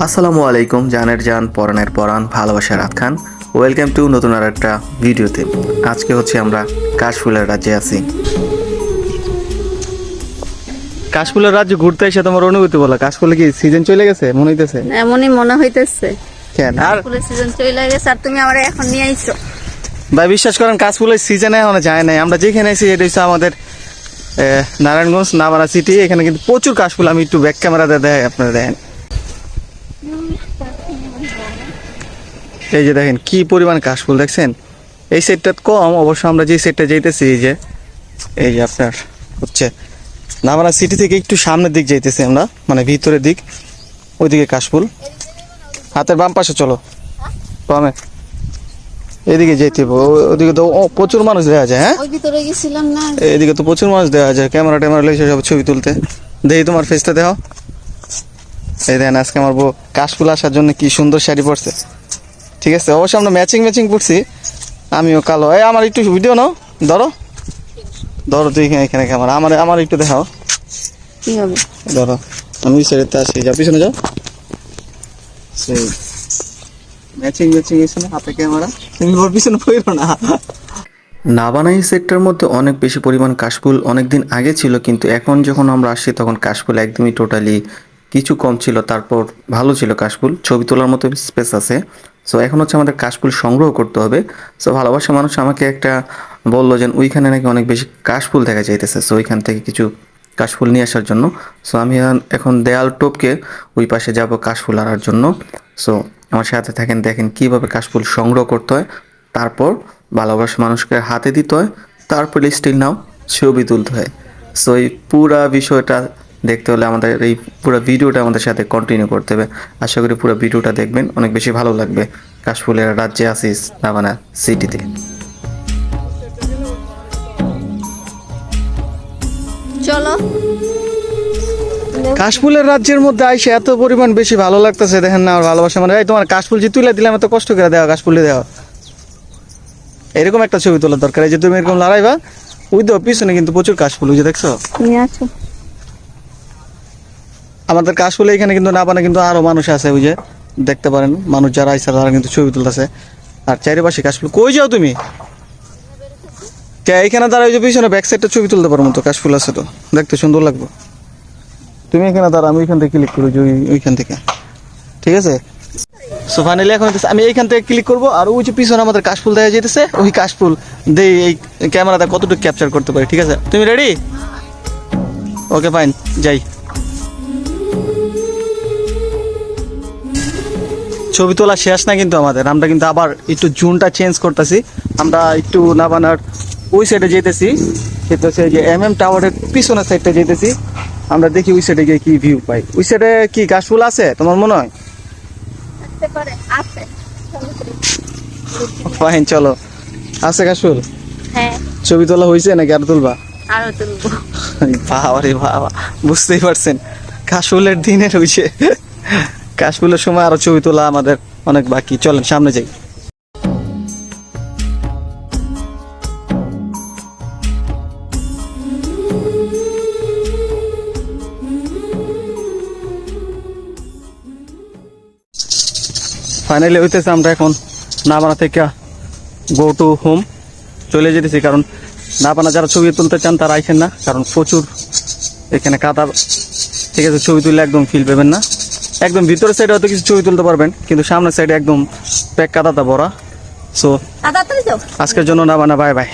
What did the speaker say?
আসসালামু আলাইকুম, জানের জান পরানের পরান ভালোবাসার রাত খান। ওয়েলকাম টু নতুন আর একটা ভিডিওতে। আজকে হচ্ছে আমরা কাশফুলের রাজ্যে আছি। কাশফুলের রাজ্য ঘুরতে এসে তোমার অনুভূতি বলো। কাশফুলে কি সিজন চলে গেছে মনে হইতেছে? এমনই মনে হইতেছে কেন আর ফুলের সিজন চলে গেছে আর তুমি আমার এখন নিয়ে আইছো। ভাই বিশ্বাস করেন কাশফুলের সিজনে এখনো যায় নাই। আমরা যেখানে আছি এটা হচ্ছে আমাদের নারায়ণগঞ্জ নাবানা সিটি। এখানে কিন্তু প্রচুর কাশফুল। আমি একটু ব্যাক ক্যামেরাতে দেখাই, আপনারা দেখেন। এই যে দেখেন কি পরিমাণ কাশফুল দেখছেন। এই সেটটা কম অবশ্য, আমরা যে সেটটা যাইতেছি এই যে আপনার হচ্ছে নাবানা সিটি থেকে একটু সামনের দিক যাইতেছি আমরা, মানে ভিতরের দিক, ওইদিকে কাশফুল। হাতের বাম পাশে চলো, বামে এদিকে যেতে হবে। ওদিকে তো প্রচুর মানুষ দেখা যায়। হ্যাঁ ওই ভিতরে গেছিলাম না, এদিকে তো প্রচুর মানুষ দেখা যায় ক্যামেরা ট্যামেরা লেগেছে সব ছবি তুলতে। দেখি তোমার ফেসটা দেখো। এই দেখেন আজকে আমার বউ কাশফুল আসার জন্য কি সুন্দর শাড়ি পরছে। ঠিক আছে, অবশ্য আমরা ম্যাচিং পরছি, আমিও কালো। এই আমার একটু ভিডিও নাও, ধরো ধরো তুই এখানে ক্যামেরা আমার একটু দেখাও। কি হবে? ধরো আমি সেটাতে আসি, যাও পিছনে যাও। সেই ম্যাচিং এসে না হাতে ক্যামেরা, তুমি ওর পিছনে পড়ো না। নাবানাই সেক্টর মধ্যে অনেক বেশি পরিমাণ কাশফুল অনেক দিন আগে ছিল, কিন্তু এখন যখন আমরা আসছি তখন কাশফুল একদমই টোটালি কিছু কম ছিল। তারপর ভালো ছিল কাশফুল, ছবি তোলার মতো স্পেস আছে। সো এখন হচ্ছে আমাদের কাশফুল সংগ্রহ করতে হবে। সো ভালোবাসা মানুষ আমাকে একটা বললো যে ওইখানে নাকি অনেক বেশি কাশফুল দেখা যাইতেছে, সো ওইখান থেকে কিছু কাশফুল নিয়ে আসার জন্য। সো আমি এখন দেয়াল টপকে ওই পাশে যাব কাশফুল আনার জন্য। সো আমার সাথে থাকেন, দেখেন কীভাবে কাশফুল সংগ্রহ করতে হয়, তারপর ভালোবাসা মানুষকে হাতে দিতে হয়, তারপর স্টিল নাও ছবি তুলতে হয়। সো এই পুরা বিষয়টা দেখতে হলে আমাদের এই পুরো ভিডিওটা আমাদের সাথে কন্টিনিউ করতে হবে। আশা করি পুরো ভিডিওটা দেখবেন, অনেক বেশি ভালো লাগবে। কাশফুলের রাজ্যে আসিস নাবানা সিটিতে। চলো। কাশফুলের রাজ্যের মধ্যে আইসে এত পরিমাণ বেশি ভালো লাগতেছে, দেখেন না আমার ভালোবাসা মানে। এই তোমার কাশফুল যে তুলে দিলাম, এত কষ্ট করে দেওয়া কাশফুলে দেওয়া, এরকম একটা ছবি তোলার দরকার। এই যে তুমি এরকম লড়াইবা, ওই তো পিছনে কিন্তু প্রচুর কাশফুল, ওই যে দেখছো নিয়ে আসো। আমাদের কাশফুলে এখানে কিন্তু নাবানা কিন্তু আরো মানুষ আছে, ওই যে দেখতে পারেন মানুষ যারা আইসা তারা কিন্তু ছবি তুলতেছে। আর চারিপাশে কাশফুল। কই যাও তুমি? এইখানে দাঁড়া, ওই যে পিছনে ব্যাক সাইডটা ছবি তুলতে পারো মতো কাশফুল আছে, তো দেখতে সুন্দর লাগবে। তুমি এখানে দাঁড়া, আমি ওইখান থেকে ক্লিক করি, যে ওইখান থেকে। ঠিক আছে, সো ফাইনালি এখন আমি এইখান থেকে ক্লিক করবো। আর ওই যে পিছনে আমাদের কাশফুল দেখা যেতেছে, ওই কাশফুল দেই এই ক্যামেরাটা কতটুকু ক্যাপচার করতে পারি। ঠিক আছে, তুমি রেডি? ওকে ফাইন, যাই। ছবি তোলা শেষ না কিন্তু আমাদের, আমরা কিন্তু আবার একটু জোনটা চেঞ্জ করতেছি। আমরা একটু নাবানার ওই সাইডে যেতেছি, সেটা হচ্ছে যে টাওয়ারের পিছনের সাইডটা যেতেছি। আমরা দেখি ওই সাইডে গিয়ে কি ভিউ পাই। ওই সাইডে কি কাশফুল আছে তোমার মনে হয়? আসতে পারে, আছে। ফাইন, চলো। আছে কাশফুল? হ্যাঁ, ছবি তোলা হয়েছে নাকি আর তুলবা? আরো তুলবো। বাবা রে বাবা, বুঝতেই পারছেন কাশফুলের দিনের হয়েছে। কাশফুলের সময় আরো ছবি তোলা আমাদের অনেক বাকি। চলেন সামনে যাই। ফাইনালি হইতেছে আমরা এখন নাবানা থেকে গো টু হোম চলে যেতেছি। কারণ নাবানা যারা ছবি তুলতে চান তারা আইসেন না, কারণ প্রচুর এখানে কাদা। ঠিক আছে, ছবি তুললে একদম ফিল পাবেন না। একদম ভিতরের সাইডে হয়তো কিছু ছবি তুলতে পারবেন, কিন্তু সামনের সাইডে একদম প্যাক কাদাটা ভরা। সো তাড়াতাড়ি যাও। আজকের জন্য নাবানা বাই বাই।